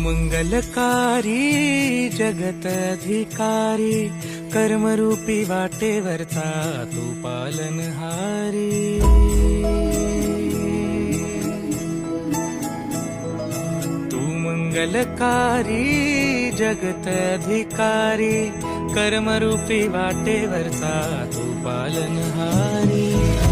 मंगलकारी जगत अधिकारी, कर्मरूपी वाटेवरचा तू पालनहारी। तू मंगलकारी जगत अधिकारी, कर्मरूपी वाटेवरचा तू पालनहारी।